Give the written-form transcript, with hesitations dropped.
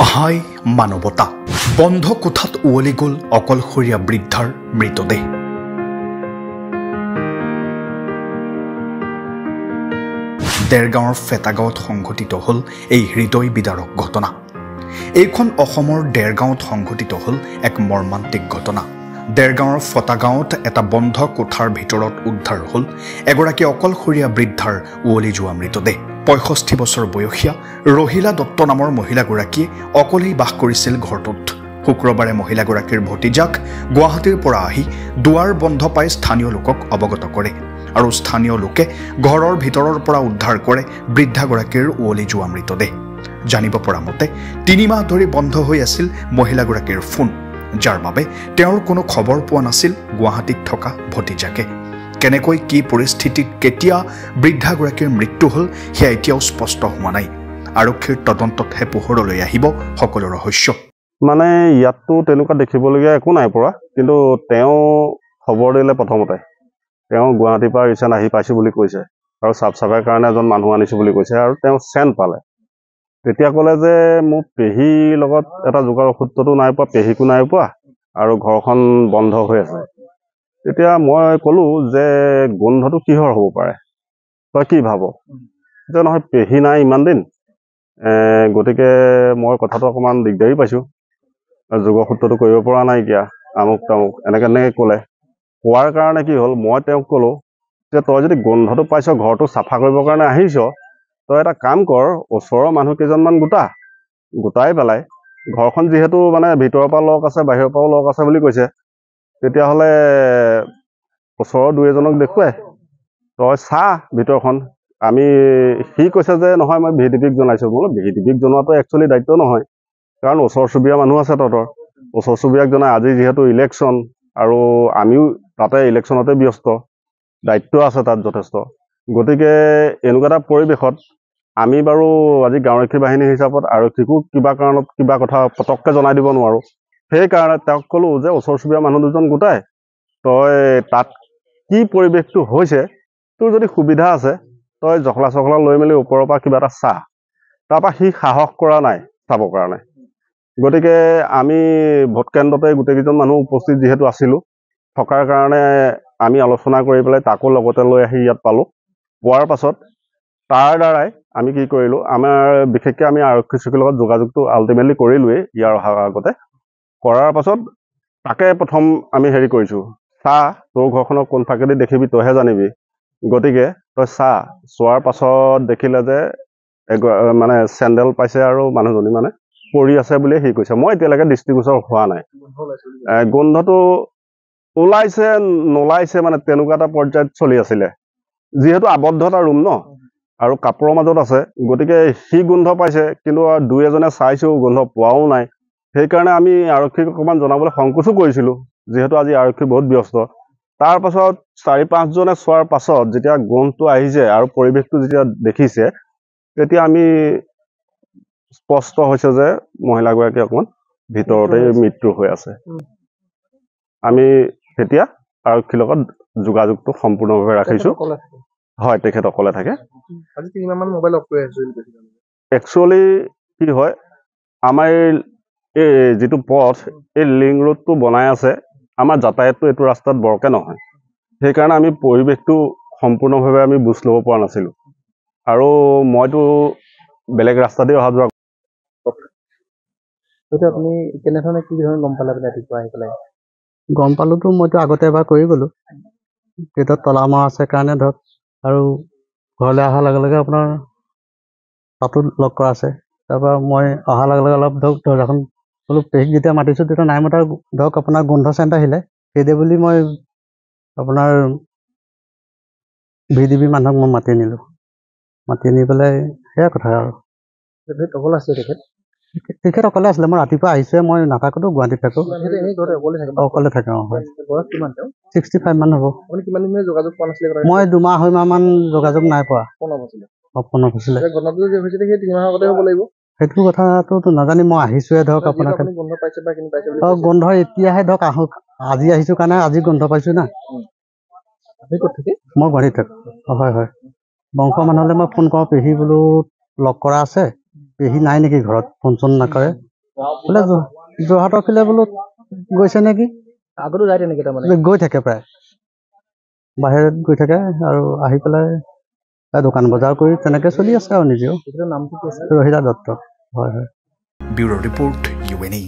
অহাই মানৱতা বন্ধ কোঠাত উৱলি গ'ল অকলশৰীয়া বৃদ্ধাৰ মৃতদেহ। দেৰগাঁৱৰ ফেটাগাঁৱত সংঘটিত হ'ল এই হৃদয় বিদাৰক ঘটনা। এইখন অসমৰ দেৰগাঁৱত সংঘটিত হ'ল এক মৰ্মান্তিক ঘটনা। দেৰগাঁৱৰ ফটাগাঁৱত এটা বন্ধ কোঠাৰ ভিতৰত উদ্ধাৰ হ'ল এগৰাকী অকলশৰীয়া বৃদ্ধাৰ উৱলি যোৱা মৃতদেহ। 65 বছৰ বয়সীয়া ৰহিলা দত্ত নামৰ মহিলাগৰাকীয়ে অকলেই বাস কৰিছিল ঘৰটোত। শুক্ৰবাৰে মহিলাগৰাকীৰ ভতিজাক গুৱাহাটীৰ পৰা আহি দুৱাৰ বন্ধ পাই স্থানীয় লোকক অৱগত কৰে আৰু স্থানীয় লোকে ঘৰৰ ভিতৰৰ পৰা উদ্ধাৰ কৰে বৃদ্ধাগৰাকীৰ উৱলি যোৱা মৃতদেহ। জানিব পৰা মতে 3 মাহ ধৰি বন্ধ হৈ আছিল মহিলাগৰাকীৰ ফোন, যাৰ বাবে তেওঁৰ কোনো খবৰ পোৱা নাছিল গুৱাহাটীত থকা ভতিজাকে। কেনেকৈ কি পৰিস্থিতিত কেতিয়া বৃদ্ধাগৰাকীৰ মৃত্যু হ'ল সেয়া এতিয়াও স্পষ্ট হোৱা নাই। আৰক্ষীৰ তদন্ততহে পোহৰলৈ আহিব সকলো ৰহস্য। মানে ইয়াততো তেনেকুৱা দেখিবলগীয়া একো নাই পৰা, কিন্তু তেওঁ খবৰ দিলে প্ৰথমতে তেওঁ গুৱাহাটীৰ পৰা ৰিচেণ্ট আহি পাইছোঁ বুলি কৈছে আৰু চাফ চাফাইৰ কাৰণে এজন মানুহ আনিছোঁ বুলি কৈছে আৰু তেওঁ চেণ্ট পালে। তেতিয়া ক'লে যে মোৰ পেহীৰ লগত এটা যোগাযোগ সূত্ৰটো নাই পোৱা, পেহীকো নাই পোৱা আৰু ঘৰখন বন্ধ হৈ আছে। তেতিয়া মই ক'লোঁ যে গোন্ধটো কিহৰ হ'ব পাৰে, তই কি ভাব? যে নহয় পেহী নাই ইমান দিন, গতিকে মই কথাটো অকণমান দিগদাৰী পাইছোঁ, যোগসূত্ৰটো কৰিব পৰা নাই এতিয়া, আমুক তামুক এনেকৈ ক'লে। কোৱাৰ কাৰণে কি হ'ল, মই তেওঁক ক'লোঁ যে তই যদি গোন্ধটো পাইছ, ঘৰটো চাফা কৰিবৰ কাৰণে আহিছ, তই এটা কাম কৰ, ওচৰৰ মানুহ কেইজনমান গোটাই পেলাই ঘৰখন যিহেতু মানে ভিতৰৰ পৰা লক আছে বাহিৰৰ পৰাও লক আছে বুলি কৈছে, তেতিয়াহ'লে ওচৰৰ 2-এজনক দেখুৱাই তই চা ভিতৰখন। সি কৈছে যে নহয় মই VDPক জনাইছোঁ। বোলো VDPক জনোৱাটো একচুৱেলি দায়িত্ব নহয়, কাৰণ ওচৰ চুবুৰীয়া মানুহ আছে তহঁতৰ, ওচৰ চুবুৰীয়াক জনাই। আজি যিহেতু ইলেকশ্যন আৰু আমিও তাতে ইলেকশ্যনতে ব্যস্ত, দায়িত্ব আছে তাত যথেষ্ট। গতিকে এনেকুৱা এটা পৰিৱেশত আমি বাৰু আজি গাঁওৰক্ষী বাহিনী হিচাপত আৰক্ষীকো কিবা কাৰণত কিবা কথা পটককৈ জনাই দিব নোৱাৰোঁ। সেইকাৰণে তেওঁক ক'লোঁ যে ওচৰ চুবুৰীয়া মানুহ 2জন গোটাই তই তাত কি পৰিৱেশটো হৈছে, তোৰ যদি সুবিধা আছে তই জখলা চখলা লৈ মেলি ওপৰৰ পৰা কিবা এটা চা। তাৰপৰা সি সাহস কৰা নাই চাবৰ কাৰণে। গতিকে আমি ভোটকেন্দ্ৰতে গোটেইকেইজন মানুহ উপস্থিত যিহেতু আছিলোঁ, থকাৰ কাৰণে আমি আলোচনা কৰি পেলাই তাকো লগতে লৈ আহি ইয়াত পালোঁ। পোৱাৰ পাছত তাৰ দ্বাৰাই আমি কি কৰিলোঁ, বিশেষকৈ আমি আৰক্ষী চকীৰ লগত যোগাযোগটো আল্টিমেটলি কৰিলোৱেই ইয়াৰ অহাৰ আগতে। কৰাৰ পাছত তাকে প্ৰথম আমি কৰিছোঁ, চা তোৰ ঘৰখনৰ কোন ফাকেদি দেখিবি তইহে জানিবি, গতিকে তই চা। চোৱাৰ পাছত দেখিলে যে মানে চেণ্ডেল পাইছে আৰু মানুহজনী মানে পৰি আছে বুলিয়ে সি কৈছে। মই এতিয়ালৈকে দৃষ্টিগোচৰ হোৱা নাই, গোন্ধটো ওলাইছে নোলাইছে মানে তেনেকুৱা এটা পৰ্যায়ত চলি আছিলে। যিহেতু আবদ্ধ এটা ৰুম ন আৰু কাপোৰৰ মাজত আছে, গতিকে সি গোন্ধ পাইছে, কিন্তু 2-এজনে চাইছোঁ গোন্ধ পোৱাও নাই। সেইকাৰণে আমি আৰক্ষীক অকণমান জনাবলৈ সংকোচো কৰিছিলোঁ, যিহেতু আজি আৰক্ষী বহুত ব্যস্ত। তাৰ পাছত 4-5জনে চোৱাৰ পাছত যেতিয়া গোন্ধটো আহিছে আৰু পৰিৱেশটো যেতিয়া দেখিছে, তেতিয়া আমি স্পষ্ট হৈছে যে মহিলাগৰাকী অকণমান ভিতৰতে মৃত্যু হৈ আছে। আমি তেতিয়া আৰক্ষীৰ লগত যোগাযোগটো সম্পূৰ্ণভাৱে ৰাখিছোঁ। হয়, তেখেত অকলে থাকে। একচুৱেলি কি হয়, আমাৰ এই যিটো পথ, এই লিংক ৰোডটো বনাই আছে, আমাৰ যাতায়াতটো এইটো ৰাস্তাত বৰকৈ নহয়। সেইকাৰণে আমি পৰিৱেশটো সম্পূৰ্ণভাৱে আমি বুজ ল'ব পৰা নাছিলোঁ আৰু মইতো বেলেগ ৰাস্তা দি অহা যোৱা। আপুনি কেনেধৰণে কি ধৰণে গম পালে ৰাতিপুৱা আহি পেলাই? গম পালোঁতো মইতো আগতে এবাৰ কৰি গ'লোঁ, গেটত তলা মৰা আছে কাৰণে ধৰক, আৰু ঘৰলৈ অহাৰ লগে লগে আপোনাৰ তাতো লক কৰা আছে। তাৰপৰা মই অহাৰ লগে লগে অলপ ধৰক দৰ্জাখন বোলো পেহীক যেতিয়া মাতিছোঁ তেতিয়া নাই মতা, ধৰক আপোনাৰ গোন্ধ চেণ্ট আহিলে। সেইদে বুলি মই আপোনাৰ VDP মানুহক মই মাতি আনিলোঁ। মাতি আনি পেলাই সেয়া কথা আৰু। অকলে আছে তেখেত অকলে আছিলে। মই ৰাতিপুৱা আহিছে, মই নাথাকোঁতো, গুৱাহাটীত থাকোঁ। অকলে থাকে। অঁ হয়, 65 মান হ'ব। মই 2-2.5 মাহমান যোগাযোগ নাই পোৱা। অপনৱ হৈছিলে। সেইটো কথাটো নাজানি মই আহিছোঁহে ধৰক আপোনাক। গোন্ধ এতিয়াহে ধৰক আজি আহিছোঁ কাৰণে আজি গোন্ধ পাইছোঁ না। মই গুৱাহাটীত থাকোঁ। হয় হয়, বংশ মানুহলৈ মই ফোন কৰোঁ, পেহী বোলো লগ কৰা আছে, পেহী নাই নেকি ঘৰত, ফোন চোন নকৰে। বোলে যোৰহাটৰ ফালে বোলো গৈছে নেকি আগতো যায় তেনেকৈ তাৰমানে গৈ থাকে প্ৰায় বাহিৰত গৈ থাকে আৰু আহি পেলাই দোকান বজাৰ কৰি তেনেকৈ চলি আছে আৰু নিজেও তেখেতৰ নামটো কি আছে ৰহিলা দত্ত হয় হয় ব্যুৰ' ৰিপৰ্ট UNE